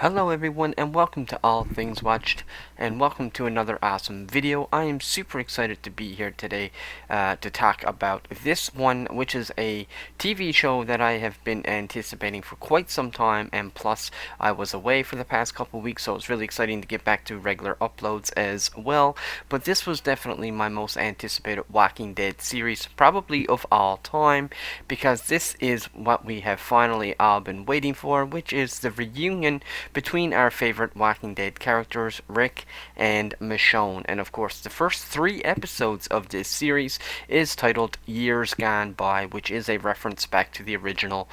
Hello everyone and welcome to All Things Watched and welcome to another awesome video. I am super excited to be here today to talk about this one, which is a TV show that I have been anticipating for quite some time, and plus I was away for the past couple weeks, so it's really exciting to get back to regular uploads as well. But this was definitely my most anticipated Walking Dead series, probably of all time, because this is what we have finally all been waiting for, which is the reunion between our favorite Walking Dead characters, Rick and Michonne. And of course, the first 3 episodes of this series is titled Years Gone By, which is a reference back to the original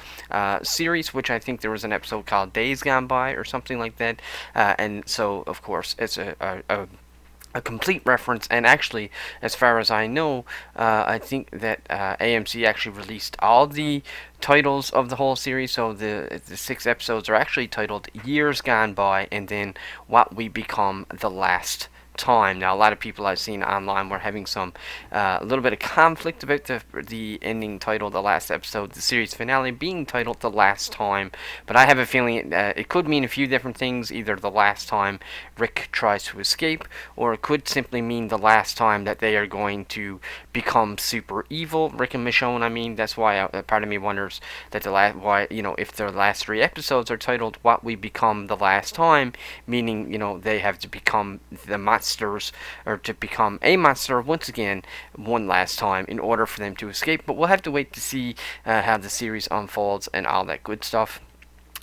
series, which I think there was an episode called Days Gone By or something like that. And so, of course, it's a complete reference, and actually, as far as I know, I think that AMC actually released all the titles of the whole series, so the 6 episodes are actually titled Years Gone By and then What We Become the Last Time. Now, a lot of people I've seen online were having some a little bit of conflict about the ending title, the last episode, the series finale being titled The Last Time, but I have a feeling it could mean a few different things, either the last time Rick tries to escape, or it could simply mean the last time that they are going to become super evil, Rick and Michonne. I mean, that's why part of me wonders that why, if the last 3 episodes are titled What We Become the Last Time, meaning, they have to become the monsters, or to become a monster once again, one last time, in order for them to escape. But we'll have to wait to see how the series unfolds and all that good stuff.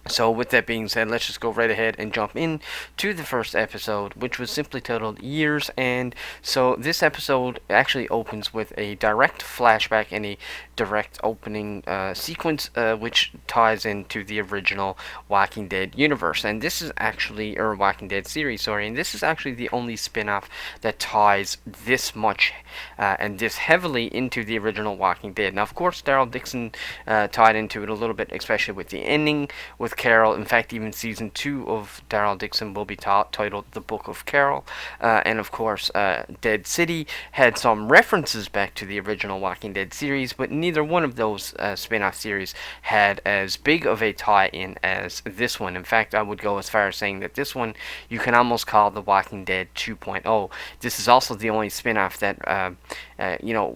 So with that being said, let's just go right ahead and jump in to the first episode, which was simply titled Years. And so this episode actually opens with a direct flashback and a direct opening sequence, which ties into the original Walking Dead universe. And this is actually, or Walking Dead series, sorry, and this is actually the only spin-off that ties this much and this heavily into the original Walking Dead. Now, of course, Daryl Dixon tied into it a little bit, especially with the ending with Carol. In fact, even season 2 of Daryl Dixon will be titled The Book of Carol. And of course, Dead City had some references back to the original Walking Dead series, but neither one of those spin-off series had as big of a tie-in as this one. In fact, I would go as far as saying that this one you can almost call The Walking Dead 2.0. This is also the only spin-off that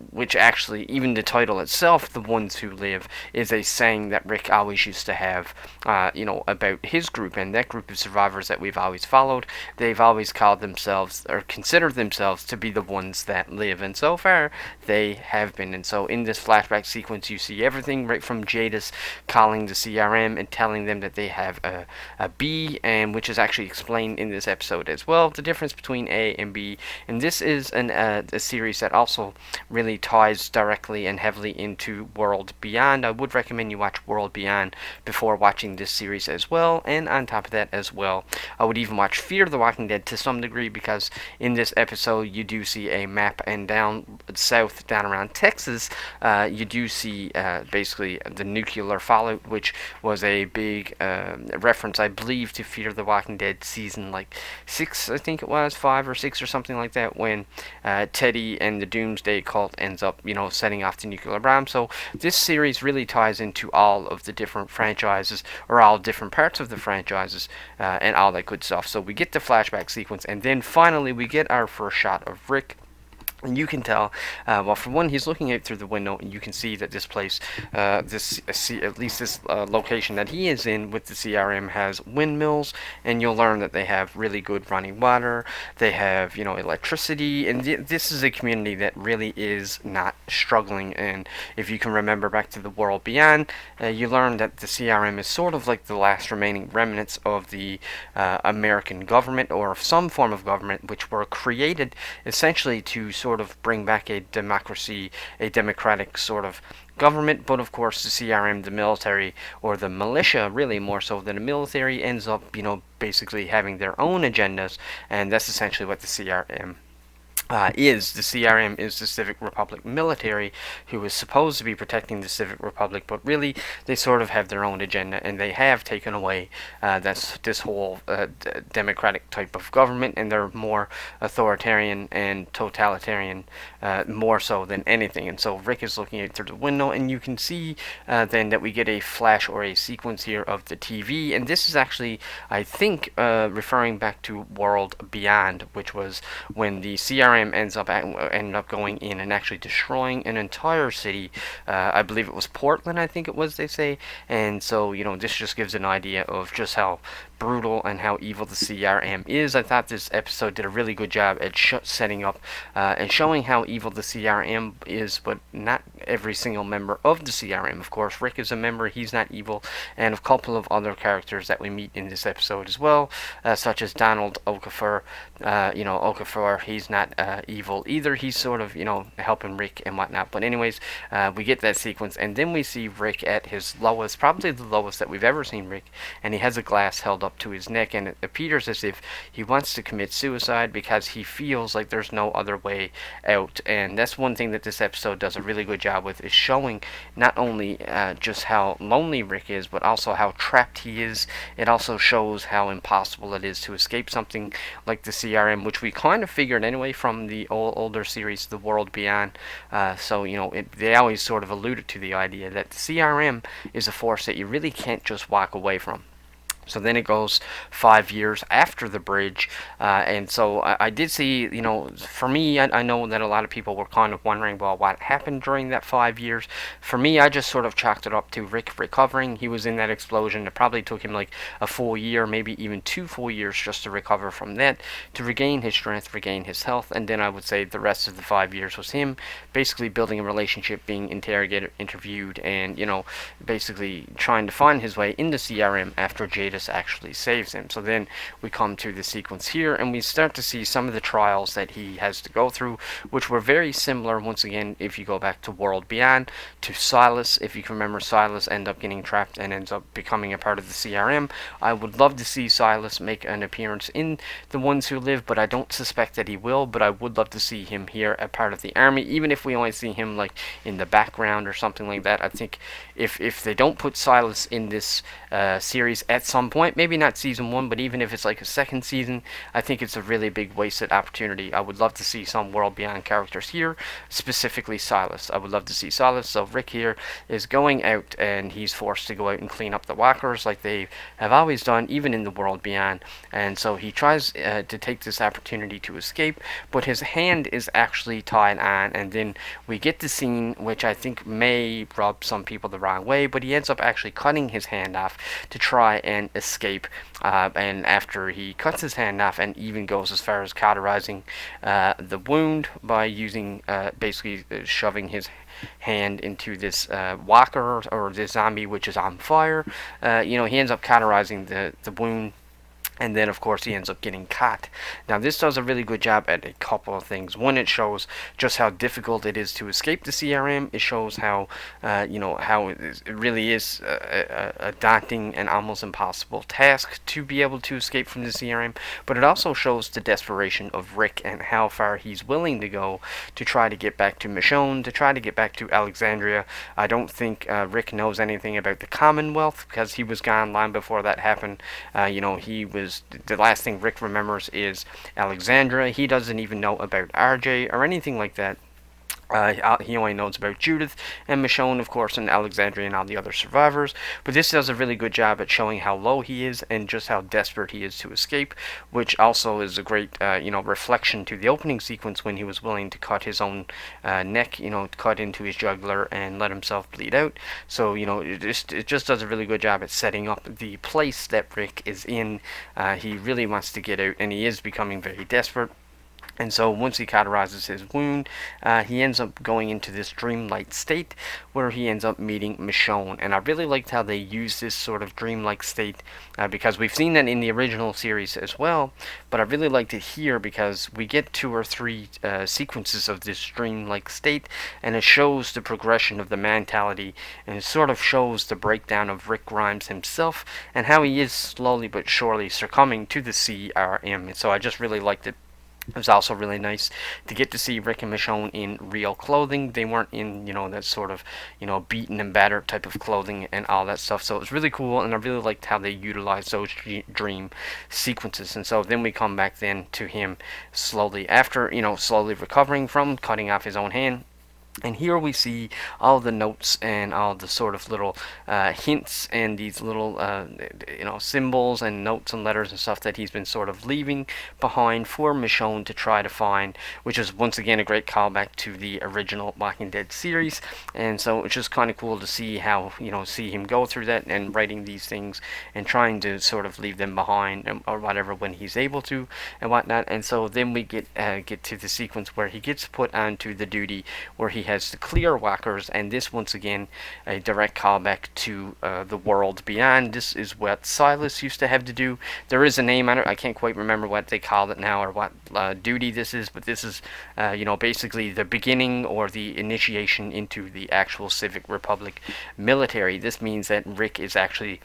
which actually, even the title itself, The Ones Who Live, is a saying that Rick always used to have, about his group, and that group of survivors that we've always followed. They've always called themselves, or considered themselves, to be the ones that live, and so far, they have been. And so in this flashback sequence, you see everything right from Jadis calling the CRM and telling them that they have a B, and which is actually explained in this episode as well, the difference between A and B. And this is a series that also really ties directly and heavily into World Beyond. I would recommend you watch World Beyond before watching this series as well, and on top of that as well, I would even watch Fear the Walking Dead to some degree, because in this episode you do see a map, and down south, down around Texas, you do see basically the nuclear fallout, which was a big reference, I believe, to Fear the Walking Dead season 6, I think it was 5 or 6 or something like that, when Teddy and the Doomsday Cult ends up, setting off the nuclear bomb. So this series really ties into all of the different franchises, or all different parts of the franchises, and all that good stuff. So we get the flashback sequence, and then finally we get our first shot of Rick. And you can tell, well, for one, he's looking out through the window, and you can see that this place, at least this location that he is in with the CRM, has windmills, and you'll learn that they have really good running water, they have, electricity, and this is a community that really is not struggling. And if you can remember back to the World Beyond, you learn that the CRM is sort of like the last remaining remnants of the American government, or some form of government, which were created essentially to sort of bring back a democracy, a democratic sort of government. But of course, the CRM, the military, or the militia, really more so than the military, ends up, basically having their own agendas, and that's essentially what the CRM is the CRM is the Civic Republic military who is supposed to be protecting the Civic Republic, but really they sort of have their own agenda, and they have taken away this whole democratic type of government, and they're more authoritarian and totalitarian, more so than anything. And so Rick is looking out through the window, and you can see then that we get a flash or a sequence here of the TV, and this is actually, I think, referring back to World Beyond, which was when the CRM ended up going in and actually destroying an entire city. I believe it was Portland, I think it was, they say. And so, this just gives an idea of just how brutal and how evil the CRM is. I thought this episode did a really good job at setting up and showing how evil the CRM is, but not every single member of the CRM. Of course, Rick is a member, he's not evil, and a couple of other characters that we meet in this episode as well, such as Donald Okafor. Okafor, he's not evil either. He's sort of, helping Rick and whatnot. But anyways, we get that sequence, and then we see Rick at his lowest, probably the lowest that we've ever seen Rick, and he has a glass held up to his neck, and it appears as if he wants to commit suicide because he feels like there's no other way out. And that's one thing that this episode does a really good job with, is showing not only just how lonely Rick is, but also how trapped he is. It also shows how impossible it is to escape something like the CRM, which we kind of figured anyway from the older series, The World Beyond. They always sort of alluded to the idea that the CRM is a force that you really can't just walk away from. So then it goes 5 years after the bridge, and so I did see, for me, I know that a lot of people were kind of wondering, well, what happened during that 5 years. For me, I just sort of chalked it up to Rick recovering. He was in that explosion. It probably took him like a full year, maybe even 2 full years just to recover from that, to regain his strength, regain his health, and then I would say the rest of the 5 years was him basically building a relationship, being interrogated, interviewed, and, basically trying to find his way into CRM after Jada actually saves him. So then we come to the sequence here, and we start to see some of the trials that he has to go through, which were very similar, once again, if you go back to World Beyond, to Silas. If you can remember, Silas ends up getting trapped and ends up becoming a part of the CRM. I would love to see Silas make an appearance in The Ones Who Live, but I don't suspect that he will. But I would love to see him here, a part of the army, even if we only see him like in the background or something like that. I think if they don't put Silas in this series at some point, maybe not season 1, but even if it's like a second season, I think it's a really big wasted opportunity. I would love to see some World Beyond characters here, specifically Silas. I would love to see Silas. So Rick here is going out, and he's forced to go out and clean up the walkers like they have always done, even in the World Beyond. And so he tries to take this opportunity to escape, but his hand is actually tied on, and then we get the scene which I think may rub some people the wrong way, but he ends up actually cutting his hand off to try and escape. And after he cuts his hand off, and even goes as far as cauterizing the wound by using basically shoving his hand into this walker or this zombie which is on fire, he ends up cauterizing the wound. And then, of course, he ends up getting caught. Now, this does a really good job at a couple of things. One, it shows just how difficult it is to escape the CRM. It shows how, how it really is a daunting and almost impossible task to be able to escape from the CRM. But it also shows the desperation of Rick and how far he's willing to go to try to get back to Michonne, to try to get back to Alexandria. I don't think Rick knows anything about the Commonwealth because he was gone long before that happened. He was the last thing Rick remembers is Alexandra. He doesn't even know about RJ or anything like that. He only knows about Judith and Michonne, of course, and Alexandria and all the other survivors. But this does a really good job at showing how low he is and just how desperate he is to escape, which also is a great, reflection to the opening sequence when he was willing to cut his own neck, cut into his jugular and let himself bleed out. So, it just does a really good job at setting up the place that Rick is in. He really wants to get out, and he is becoming very desperate. And so once he cauterizes his wound, he ends up going into this dreamlike state where he ends up meeting Michonne. And I really liked how they use this sort of dreamlike state because we've seen that in the original series as well. But I really liked it here because we get 2 or 3 sequences of this dreamlike state, and it shows the progression of the mentality, and it sort of shows the breakdown of Rick Grimes himself and how he is slowly but surely succumbing to the CRM. And so I just really liked it. It was also really nice to get to see Rick and Michonne in real clothing. They weren't in, that sort of, beaten and battered type of clothing and all that stuff. So it was really cool, and I really liked how they utilized those dream sequences. And so then we come back then to him slowly, after, slowly recovering from cutting off his own hand. And here we see all the notes and all the sort of little hints and these little, symbols and notes and letters and stuff that he's been sort of leaving behind for Michonne to try to find, which is once again a great callback to the original Walking Dead series. And so it's just kind of cool to see how, see him go through that and writing these things and trying to sort of leave them behind or whatever when he's able to and whatnot. And so then we get to the sequence where he gets put onto the duty where he has the clear walkers, and this once again a direct callback to the world beyond. This is what Silas used to have to do. There is a name on it. I can't quite remember what they call it now or what duty this is, but this is basically the beginning or the initiation into the actual Civic Republic military. This means that Rick is actually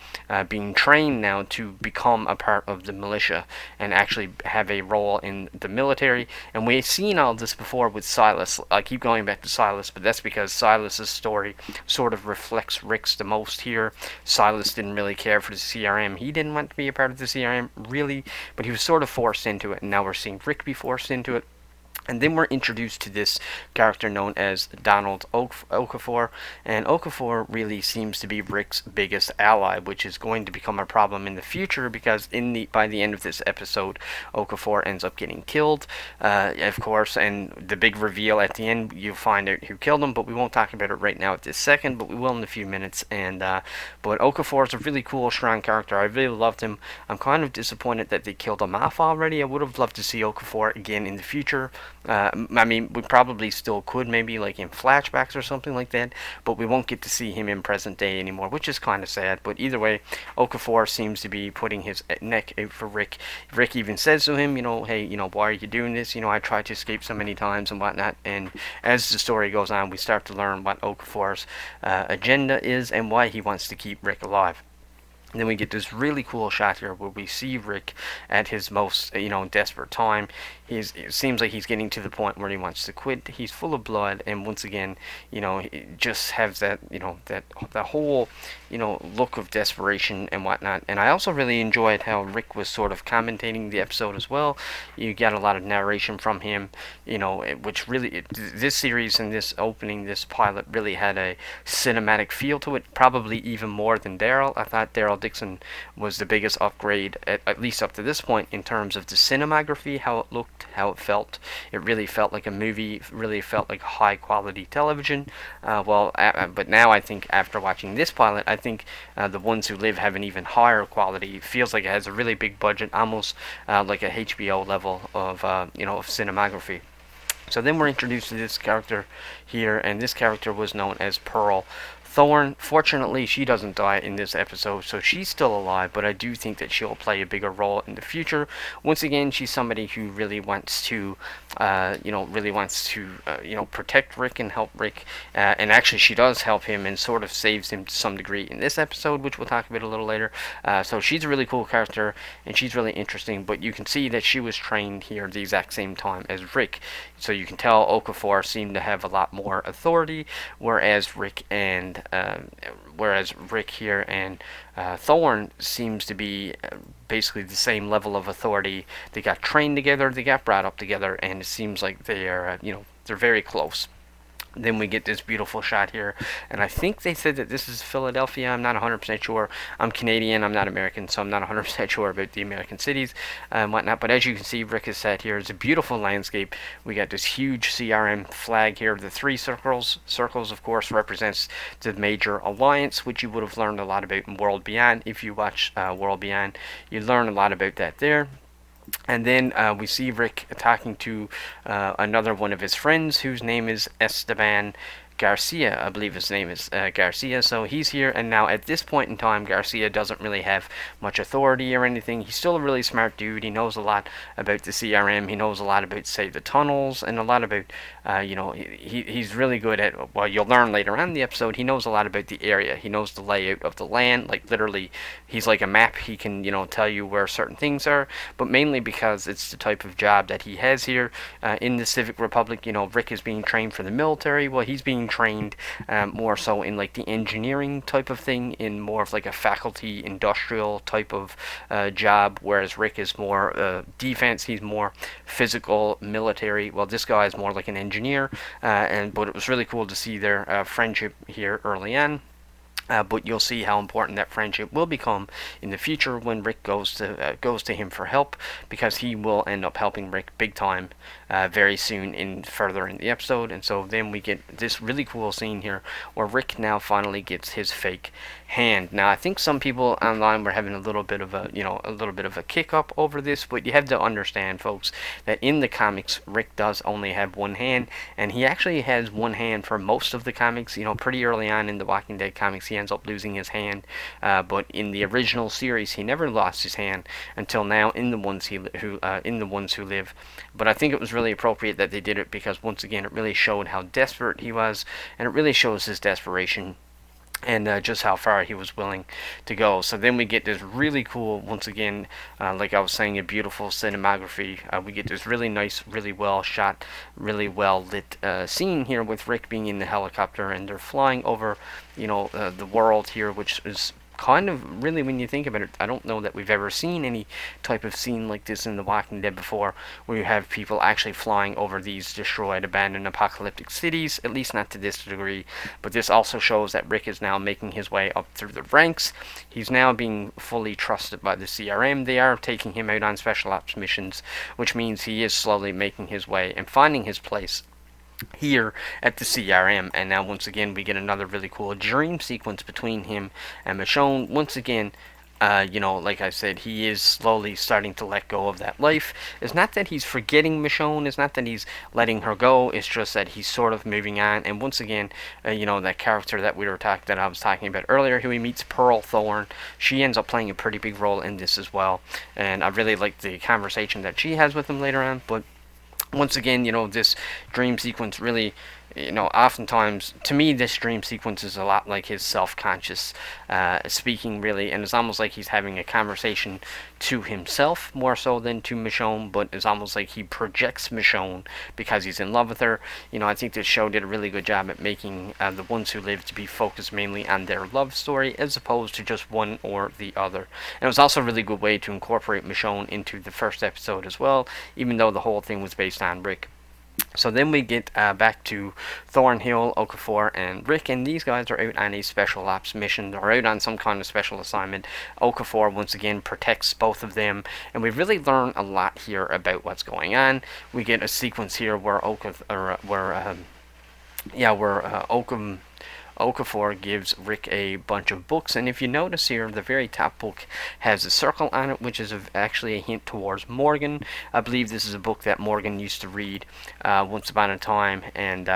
being trained now to become a part of the militia and actually have a role in the military. And we've seen all this before with Silas. I keep going back to Silas, but that's because Silas's story sort of reflects Rick's the most here. Silas didn't really care for the CRM. He didn't want to be a part of the CRM, really, but he was sort of forced into it, and now we're seeing Rick be forced into it. And then we're introduced to this character known as Donald Okafor, and Okafor really seems to be Rick's biggest ally, which is going to become a problem in the future because by the end of this episode, Okafor ends up getting killed, of course, and the big reveal at the end, you find out who killed him, but we won't talk about it right now at this second, but we will in a few minutes. And but Okafor is a really cool, strong character. I really loved him. I'm kind of disappointed that they killed him off already. I would have loved to see Okafor again in the future. I mean, we probably still could, maybe like in flashbacks or something like that, but we won't get to see him in present day anymore, which is kind of sad. But either way, Okafor seems to be putting his neck out for Rick. Rick even says to him, hey, why are you doing this? I tried to escape so many times and whatnot. And as the story goes on, we start to learn what Okafor's agenda is and why he wants to keep Rick alive. And then we get this really cool shot here where we see Rick at his most, desperate time. It seems like he's getting to the point where he wants to quit. He's full of blood, and once again, he just has that, that whole, look of desperation and whatnot. And I also really enjoyed how Rick was sort of commentating the episode as well. You got a lot of narration from him, which really, this series and this opening, this pilot really had a cinematic feel to it, probably even more than Daryl. I thought Daryl Dixon was the biggest upgrade, at least up to this point, in terms of the cinematography, how it looked, how it felt. It really felt like a movie, really felt like high quality television. But now I think after watching this pilot, I think The Ones Who Live have an even higher quality. It feels like it has a really big budget, almost like a HBO level of, of cinematography. So then we're introduced to this character here, and this character was known as Pearl Thorne. Fortunately, she doesn't die in this episode, so she's still alive, but I do think that she'll play a bigger role in the future. Once again, she's somebody who really wants to, protect Rick and help Rick, and actually she does help him and sort of saves him to some degree in this episode, which we'll talk about a little later. So she's a really cool character, and she's really interesting, but you can see that she was trained here at the exact same time as Rick, so you can tell Okafor seemed to have a lot more authority, whereas Rick here and Thorne seems to be basically the same level of authority. They got trained together, they got brought up together, and it seems like they are, they're very close. Then we get this beautiful shot here, and I think they said that this is Philadelphia. I'm not 100% sure. I'm Canadian, I'm not American, so I'm not 100% sure about the American cities and whatnot. But as you can see, Rick is set here. It's a beautiful landscape. We got this huge CRM flag here. The three circles, of course, represents the major alliance, which you would have learned a lot about in World Beyond. If you watch World Beyond, you learn a lot about that there. And then we see Rick talking to another one of his friends, whose name is Esteban Garcia, I believe his name is Garcia. So he's here, and now at this point in time, Garcia doesn't really have much authority or anything. He's still a really smart dude. He knows a lot about the CRM. He knows a lot about, say, the tunnels, and a lot about, he's really good at, well, you'll learn later on in the episode, he knows a lot about the area. He knows the layout of the land. Like, literally, he's like a map. He can, tell you where certain things are, but mainly because it's the type of job that he has here in the Civic Republic. Rick is being trained for the military. Well, he's being trained more so in like the engineering type of thing, in more of like a faculty industrial type of job, whereas Rick is more defense. He's more physical military. Well, this guy is more like an engineer, but it was really cool to see their friendship here early on. But you'll see how important that friendship will become in the future when Rick goes to him for help, because he will end up helping Rick big time very soon further in the episode. And so then we get this really cool scene here where Rick now finally gets his fake hand. Now, I think some people online were having a little bit of a kick up over this, but you have to understand, folks, that in the comics, Rick does only have one hand, and he actually has one hand for most of the comics. Pretty early on in the Walking Dead comics, he ends up losing his hand, but in the original series, he never lost his hand until now in the ones who live. But I think it was really appropriate that they did it, because once again, it really showed how desperate he was, and it really shows his desperation and just how far he was willing to go. So then we get this really cool, once again, like I was saying, a beautiful cinematography. We get this really nice, really well shot, really well lit scene here with Rick being in the helicopter, and they're flying over, the world here, which is kind of, really, when you think about it, I don't know that we've ever seen any type of scene like this in The Walking Dead before, where you have people actually flying over these destroyed, abandoned, apocalyptic cities, at least not to this degree. But this also shows that Rick is now making his way up through the ranks. He's now being fully trusted by the CRM. They are taking him out on special ops missions, which means he is slowly making his way and finding his place here at the CRM. And now once again we get another really cool dream sequence between him and Michonne. Once again, like I said, he is slowly starting to let go of that life. It's not that he's forgetting Michonne, it's not that he's letting her go, it's just that he's sort of moving on. And once again, that character that I was talking about earlier, who he meets, Pearl Thorne, she ends up playing a pretty big role in this as well. And I really like the conversation that she has with him later on. But once again, this dream sequence really, oftentimes, to me, this dream sequence is a lot like his self-conscious speaking, really, and it's almost like he's having a conversation to himself more so than to Michonne, but it's almost like he projects Michonne because he's in love with her. I think this show did a really good job at making the ones who live to be focused mainly on their love story, as opposed to just one or the other. And it was also a really good way to incorporate Michonne into the first episode as well, even though the whole thing was based on Rick. So then we get back to Thornhill, Okafor, and Rick, and these guys are out on a special ops mission. They're out on some kind of special assignment. Okafor, once again, protects both of them, and we really learn a lot here about what's going on. We get a sequence here where Okafor gives Rick a bunch of books, and if you notice here, the very top book has a circle on it, which is actually a hint towards Morgan. I believe this is a book that Morgan used to read once upon a time, and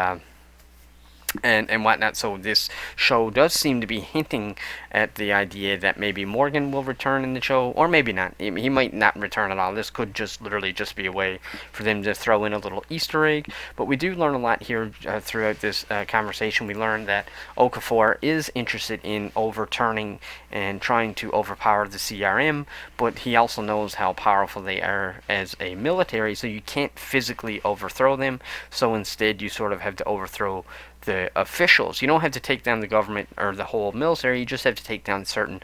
whatnot. So this show does seem to be hinting at the idea that maybe Morgan will return in the show, or maybe not. He might not return at all. This could just literally just be a way for them to throw in a little Easter egg. But we do learn a lot here throughout this conversation. We learn that Okafor is interested in overturning and trying to overpower the CRM, but he also knows how powerful they are as a military, so you can't physically overthrow them. So instead, you sort of have to overthrow the officials. You don't have to take down the government or the whole military. You just have to take down certain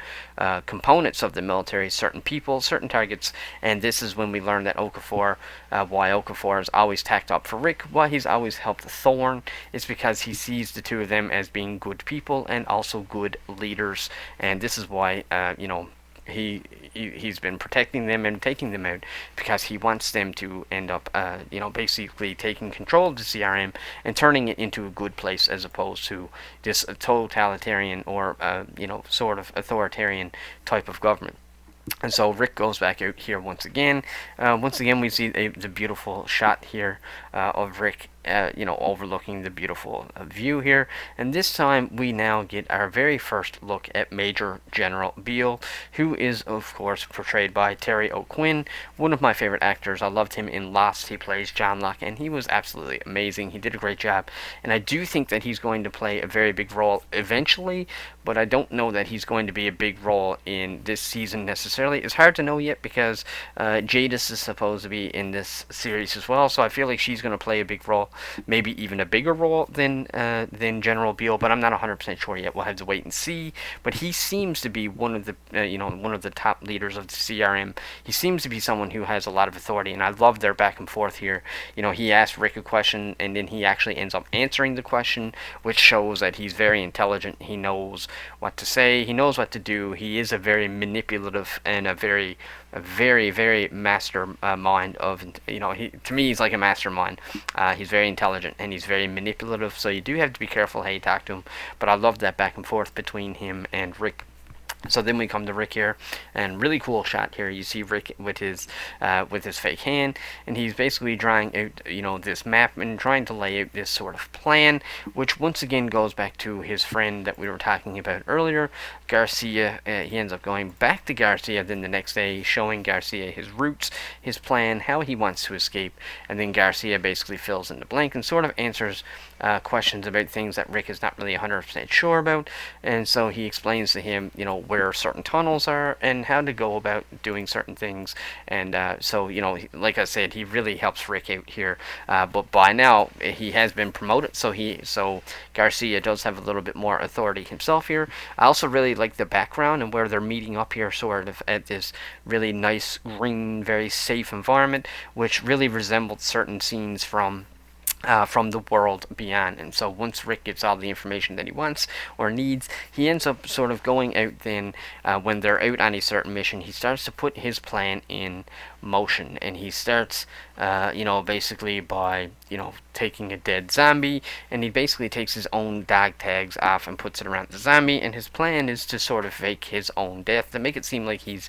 components of the military, certain people, certain targets. And this is when we learn that Okafor, why Okafor is always tacked up for Rick, why he's always helped Thorne, is because he sees the two of them as being good people and also good leaders. And this is why, he's been protecting them and taking them out, because he wants them to end up, basically taking control of the CRM and turning it into a good place, as opposed to this totalitarian or, sort of authoritarian type of government. And so Rick goes back out here once again. We see the beautiful shot here of Rick overlooking the beautiful view here. And this time we now get our very first look at Major General Beale, who is of course portrayed by Terry O'Quinn, one of my favorite actors. I loved him in Lost. He plays John Locke, and he was absolutely amazing. He did a great job, and I do think that he's going to play a very big role eventually, but I don't know that he's going to be a big role in this season necessarily. It's hard to know yet because Jadis is supposed to be in this series as well, so I feel like she's going to play a big role, maybe even a bigger role than General Beale. But I'm not 100% sure yet. We'll have to wait and see. But he seems to be one of the one of the top leaders of the CRM. He seems to be someone who has a lot of authority, and I love their back and forth here. He asked Rick a question, and then he actually ends up answering the question, which shows that he's very intelligent. He knows what to say. He knows what to do. He is a very manipulative and a very mastermind of, to me, he's like a mastermind. He's very intelligent and he's very manipulative, so you do have to be careful how you talk to him. But I love that back and forth between him and Rick. So then we come to Rick here, and really cool shot here. You see Rick with his fake hand, and he's basically drawing out this map and trying to lay out this sort of plan, which once again goes back to his friend that we were talking about earlier, Garcia. He ends up going back to Garcia then the next day, showing Garcia his roots, his plan, how he wants to escape, and then Garcia basically fills in the blank and sort of answers questions about things that Rick is not really 100% sure about, and so he explains to him, where certain tunnels are and how to go about doing certain things, and so like I said, he really helps Rick out here. But by now he has been promoted, so Garcia does have a little bit more authority himself here. I also really like the background and where they're meeting up here, sort of at this really nice green, very safe environment, which really resembled certain scenes from the world beyond. And so once Rick gets all the information that he wants or needs, he ends up sort of going out then, when they're out on a certain mission, he starts to put his plan in motion, and he starts basically by taking a dead zombie, and he basically takes his own dog tags off and puts it around the zombie, and his plan is to sort of fake his own death to make it seem like he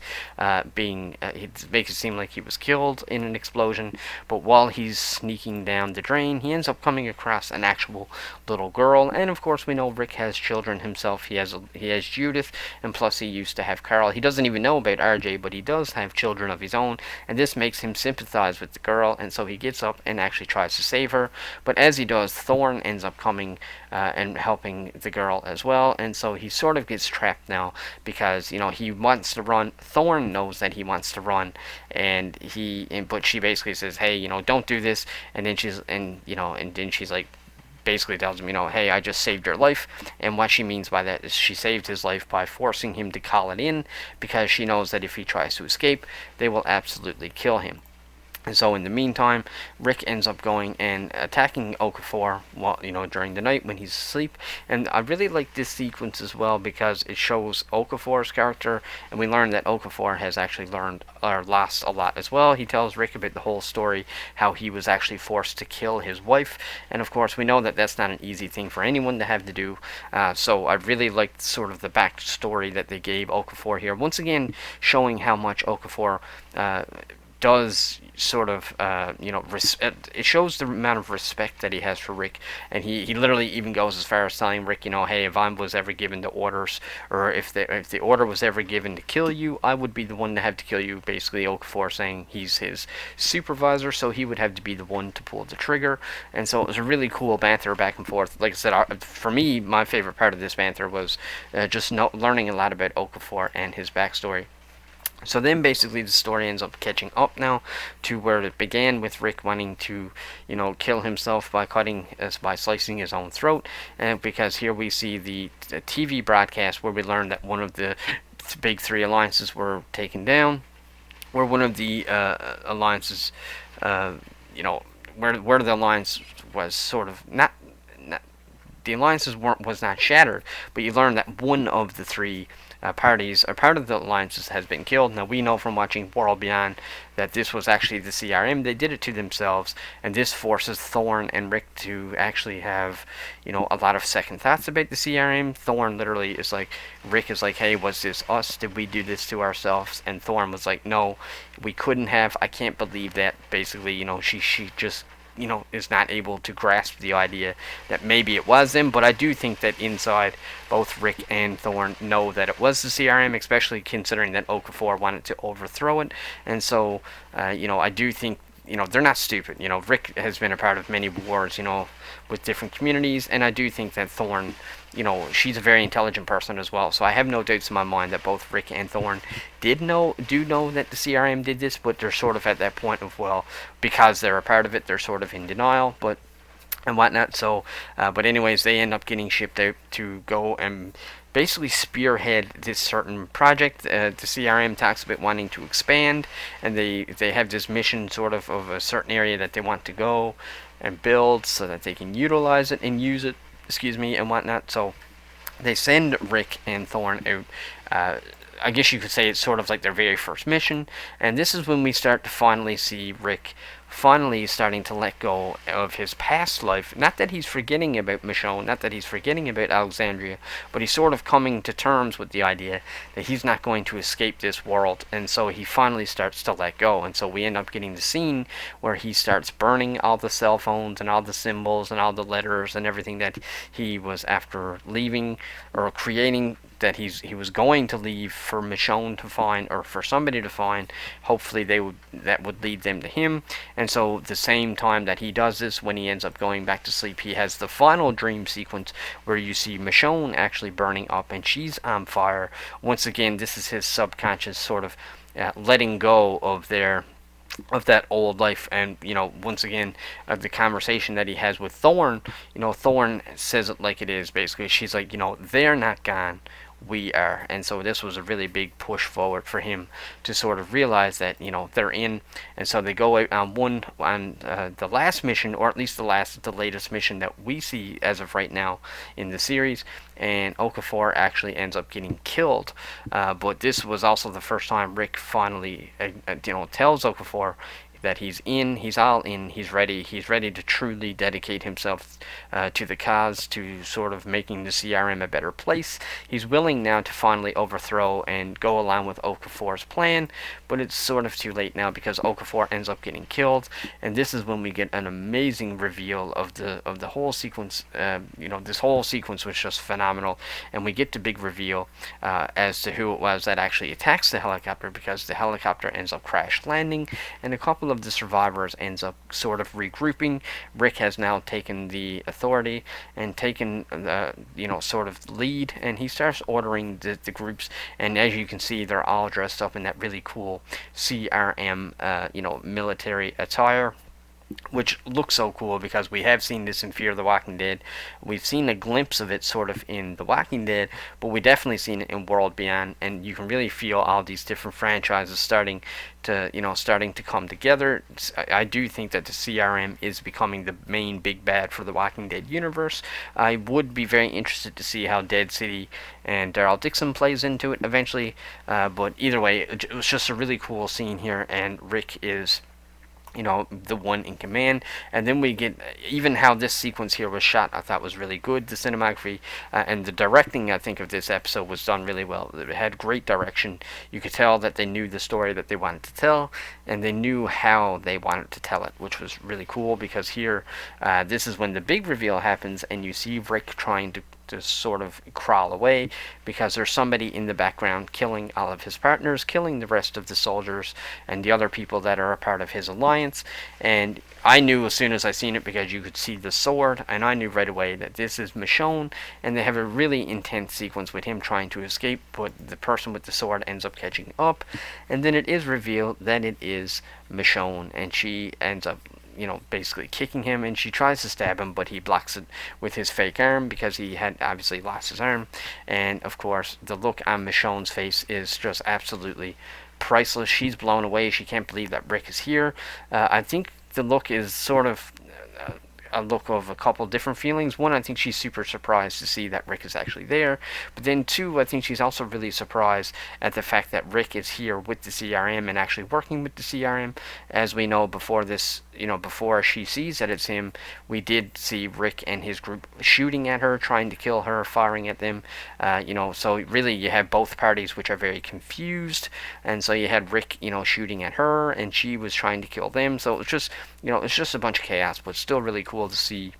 was killed in an explosion. But while he's sneaking down the drain, he ends up coming across an actual little girl, and of course we know Rick has children himself. He has Judith, and plus he used to have Carl. He doesn't even know about RJ, but he does have children of his own, and this makes him sympathize with the girl, and so he gets up and actually tries to save her. But as he does, Thorn ends up coming and helping the girl as well, and so he sort of gets trapped now because he wants to run. Thorn knows that he wants to run, but she basically says, hey, don't do this, and then she's like, basically tells him, hey, I just saved your life. And what she means by that is she saved his life by forcing him to call it in, because she knows that if he tries to escape, they will absolutely kill him. And so in the meantime, Rick ends up going and attacking Okafor during the night when he's asleep. And I really like this sequence as well because it shows Okafor's character, and we learn that Okafor has actually lost a lot as well. He tells Rick about the whole story, how he was actually forced to kill his wife, and of course we know that that's not an easy thing for anyone to have to do. So I really liked sort of the backstory that they gave Okafor here. Once again, showing how much Okafor does sort of, it shows the amount of respect that he has for Rick, and he literally even goes as far as telling Rick, hey, if I was ever given the orders, or if the order was ever given to kill you, I would be the one to have to kill you. Basically, Okafor saying he's his supervisor, so he would have to be the one to pull the trigger. And so it was a really cool banter back and forth. Like I said, for me, my favorite part of this banter was just learning a lot about Okafor and his backstory. So then basically the story ends up catching up now to where it began, with Rick wanting to, kill himself by slicing his own throat. And because here we see the TV broadcast where we learn that one of the big three alliances were taken down, where one of the alliances, where the alliance was sort of not the alliances was not shattered, but you learn that one of the three parties, or part of the alliances, has been killed. Now we know from watching World Beyond that this was actually the CRM. They did it to themselves, and this forces Thorn and Rick to actually have, a lot of second thoughts about the CRM. Thorn literally is like, Rick is like, hey, was this us? Did we do this to ourselves? And Thorn was like, no, we couldn't have. I can't believe that. Basically, she just is not able to grasp the idea that maybe it was them. But I do think that inside, both Rick and Thorne know that it was the CRM, especially considering that Okafor wanted to overthrow it. And so, I do think, they're not stupid. Rick has been a part of many wars, with different communities, and I do think that Thorne, she's a very intelligent person as well. So I have no doubts in my mind that both Rick and Thorne do know that the CRM did this, but they're sort of at that point of, well, because they're a part of it, they're sort of in denial, but and whatnot. So, but anyways, they end up getting shipped out to go and basically spearhead this certain project. The CRM talks about wanting to expand, and they have this mission sort of a certain area that they want to go and build so that they can utilize it and use it, and whatnot. So they send Rick and Thorne out. I guess you could say it's sort of like their very first mission, and this is when we start to finally see Rick finally starting to let go of his past life. Not that he's forgetting about Michonne, not that he's forgetting about Alexandria, but he's sort of coming to terms with the idea that he's not going to escape this world, and so he finally starts to let go. And so we end up getting the scene where he starts burning all the cell phones and all the symbols and all the letters and everything that he was after leaving or creating, that he was going to leave for Michonne to find, or for somebody to find. Hopefully that would lead them to him. And so the same time that he does this, when he ends up going back to sleep, he has the final dream sequence where you see Michonne actually burning up and she's on fire. Once again, this is his subconscious sort of letting go of that old life. And once again, the conversation that he has with Thorne, Thorne says it like it is. Basically, she's like, they're not gone, we are. And so this was a really big push forward for him to sort of realize that they're in. And so they go out on the last mission, or at least the latest mission that we see as of right now in the series, and Okafor actually ends up getting killed. But this was also the first time Rick finally tells Okafor that he's all in, he's ready to truly dedicate himself to the cause, to sort of making the CRM a better place. He's willing now to finally overthrow and go along with Okafor's plan, but it's sort of too late now because Okafor ends up getting killed, and this is when we get an amazing reveal of the whole sequence. This whole sequence was just phenomenal, and we get the big reveal as to who it was that actually attacks the helicopter, because the helicopter ends up crash landing, and a couple of the survivors ends up sort of regrouping. Rick has now taken the authority and taken the sort of lead, and he starts ordering the groups, and as you can see, they're all dressed up in that really cool CRM military attire, which looks so cool because we have seen this in Fear the Walking Dead. We've seen a glimpse of it sort of in The Walking Dead, but we definitely seen it in World Beyond, and you can really feel all these different franchises starting to come together. I do think that the CRM is becoming the main big bad for the Walking Dead universe. I would be very interested to see how Dead City and Daryl Dixon plays into it eventually, but either way, it was just a really cool scene here, and Rick is the one in command. And then we get even how this sequence here was shot. I thought was really good. The cinematography and the directing, I think, of this episode was done really well. It had great direction. You could tell that they knew the story that they wanted to tell, and they knew how they wanted to tell it, which was really cool, because here this is when the big reveal happens, and you see Rick trying to sort of crawl away because there's somebody in the background killing all of his partners, killing the rest of the soldiers and the other people that are a part of his alliance. And I knew as soon as I seen it, because you could see the sword, and I knew right away that this is Michonne, and they have a really intense sequence with him trying to escape, but the person with the sword ends up catching up, and then it is revealed that it is Michonne, and she ends up basically kicking him, and she tries to stab him, but he blocks it with his fake arm because he had obviously lost his arm. And of course, the look on Michonne's face is just absolutely priceless. She's blown away. She can't believe that Rick is here. I think the look is sort of a look of a couple different feelings. One, I think she's super surprised to see that Rick is actually there, but then two, I think she's also really surprised at the fact that Rick is here with the CRM and actually working with the CRM. As we know, before this, before she sees that it's him, we did see Rick and his group shooting at her, trying to kill her, firing at them. So really you have both parties which are very confused, and so you had Rick, shooting at her, and she was trying to kill them. So it's just, it's just a bunch of chaos, but still really cool to see.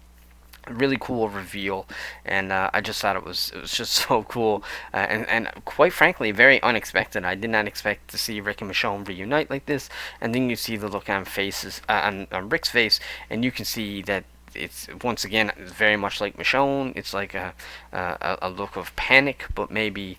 A really cool reveal, and I just thought it was just so cool, and quite frankly very unexpected. I did not expect to see Rick and Michonne reunite like this, and then you see the look on faces on Rick's face, and you can see that it's once again very much like Michonne. It's like a look of panic, but maybe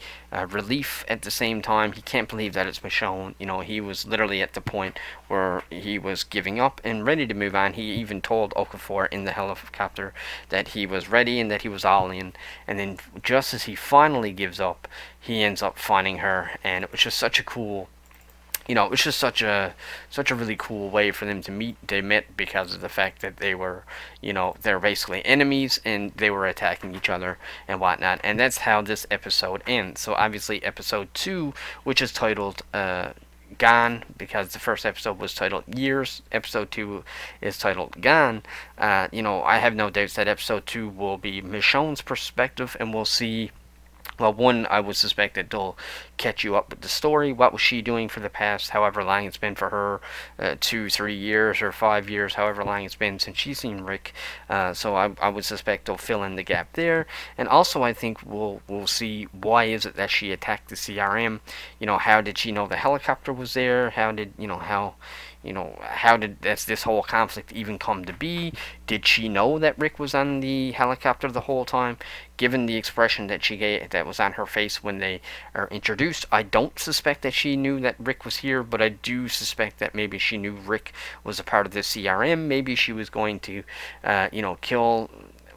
relief at the same time. He can't believe that it's Michonne. He was literally at the point where he was giving up and ready to move on. He even told Okafor in the helicopter that he was ready and that he was all in. And then just as he finally gives up, he ends up finding her, and it was just such a cool. It's just such a really cool way for them to meet. They met because of the fact that they were, they're basically enemies and they were attacking each other and whatnot. And that's how this episode ends. So obviously episode 2, which is titled Gone, because the first episode was titled Years. Episode 2 is titled Gone. I have no doubts that episode 2 will be Michonne's perspective, and we'll see. Well, one, I would suspect that they'll catch you up with the story. What was she doing for the past however long it's been for her, 2, 3 years or 5 years, however long it's been since she's seen Rick. So I would suspect they'll fill in the gap there. And also I think we'll see why is it that she attacked the CRM. How did she know the helicopter was there? How did this whole conflict even come to be? Did she know that Rick was on the helicopter the whole time? Given the expression that she gave, that was on her face when they are introduced, I don't suspect that she knew that Rick was here, but I do suspect that maybe she knew Rick was a part of the CRM. Maybe she was going to, kill.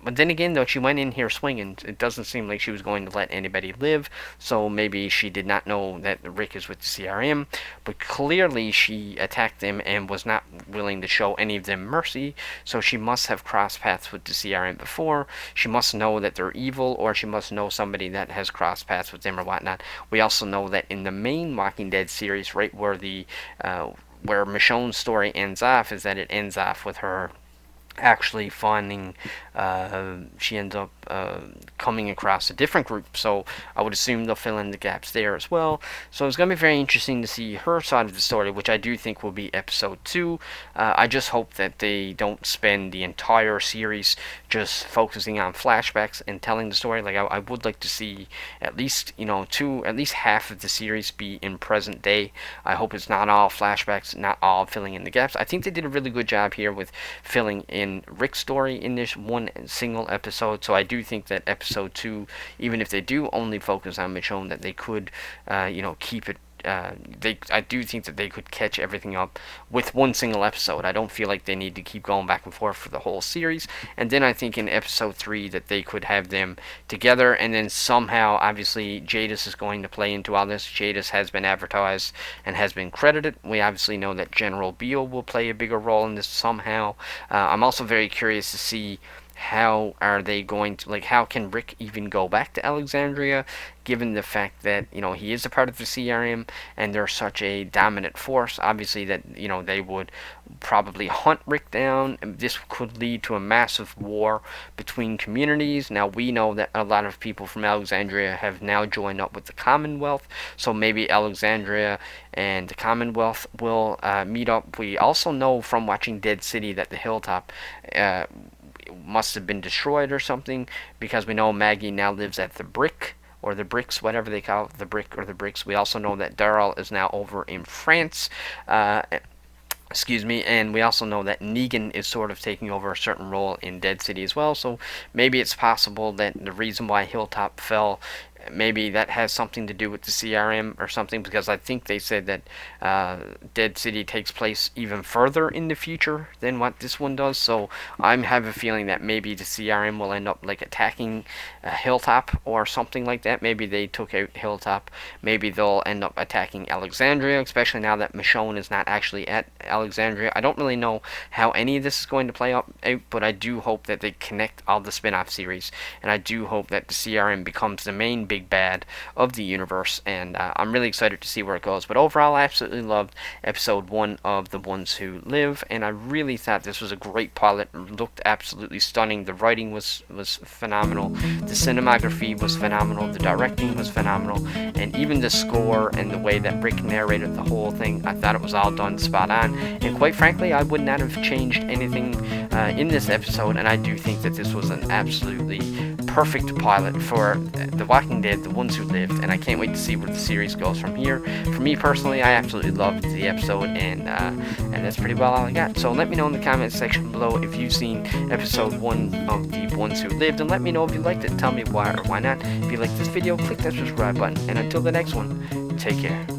But then again, though, she went in here swinging. It doesn't seem like she was going to let anybody live, so maybe she did not know that Rick is with the CRM. But clearly she attacked them and was not willing to show any of them mercy, so she must have crossed paths with the CRM before. She must know that they're evil, or she must know somebody that has crossed paths with them or whatnot. We also know that in the main Walking Dead series, right where where Michonne's story ends off, is that it ends off with her actually finding she ends up coming across a different group, so I would assume they'll fill in the gaps there as well. So it's going to be very interesting to see her side of the story, which I do think will be episode 2. I just hope that they don't spend the entire series just focusing on flashbacks and telling the story. Like I would like to see at least at least half of the series be in present day. I hope it's not all flashbacks, not all filling in the gaps. I think they did a really good job here with filling in Rick's story in this one single episode, so I do think that episode 2, even if they do only focus on Michonne, that they could keep it. I do think that they could catch everything up with one single episode. I don't feel like they need to keep going back and forth for the whole series. And then I think in episode 3 that they could have them together, and then somehow, obviously, Jadis is going to play into all this. Jadis has been advertised and has been credited. We obviously know that General Beale will play a bigger role in this somehow. I'm also very curious to see how are they going to, how can Rick even go back to Alexandria, given the fact that he is a part of the CRM and they're such a dominant force. Obviously that they would probably hunt Rick down, and this could lead to a massive war between communities. Now we know that a lot of people from Alexandria have now joined up with the Commonwealth, so maybe Alexandria and the Commonwealth will meet up. We also know from watching Dead City that the Hilltop must have been destroyed or something, because we know Maggie now lives at the Brick, or the Bricks, whatever they call it, the Brick or the Bricks. We also know that Daryl is now over in France. Excuse me, and we also know that Negan is sort of taking over a certain role in Dead City as well, so maybe it's possible that the reason why Hilltop fell maybe that has something to do with the CRM or something, because I think they said that Dead City takes place even further in the future than what this one does. So I have a feeling that maybe the CRM will end up like attacking Hilltop or something like that. Maybe they took out Hilltop. Maybe they'll end up attacking Alexandria, especially now that Michonne is not actually at Alexandria. I don't really know how any of this is going to play out, but I do hope that they connect all the spin-off series, and I do hope that the CRM becomes the main big bad of the universe, and I'm really excited to see where it goes. But overall, I absolutely loved episode 1 of The Ones Who Live, and I really thought this was a great pilot. It looked absolutely stunning. The writing was phenomenal. The cinematography was phenomenal. The directing was phenomenal. And even the score and the way that Rick narrated the whole thing, I thought it was all done spot on. And quite frankly, I would not have changed anything in this episode, and I do think that this was an absolutely perfect pilot for The Walking Dead, The Ones Who Lived, and I can't wait to see where the series goes from here. For me personally, I absolutely loved the episode, and that's pretty well all I got. So let me know in the comments section below if you've seen episode 1 of The Ones Who Lived, and let me know if you liked it. Tell me why or why not. If you liked this video, click that subscribe button, and until the next one, take care.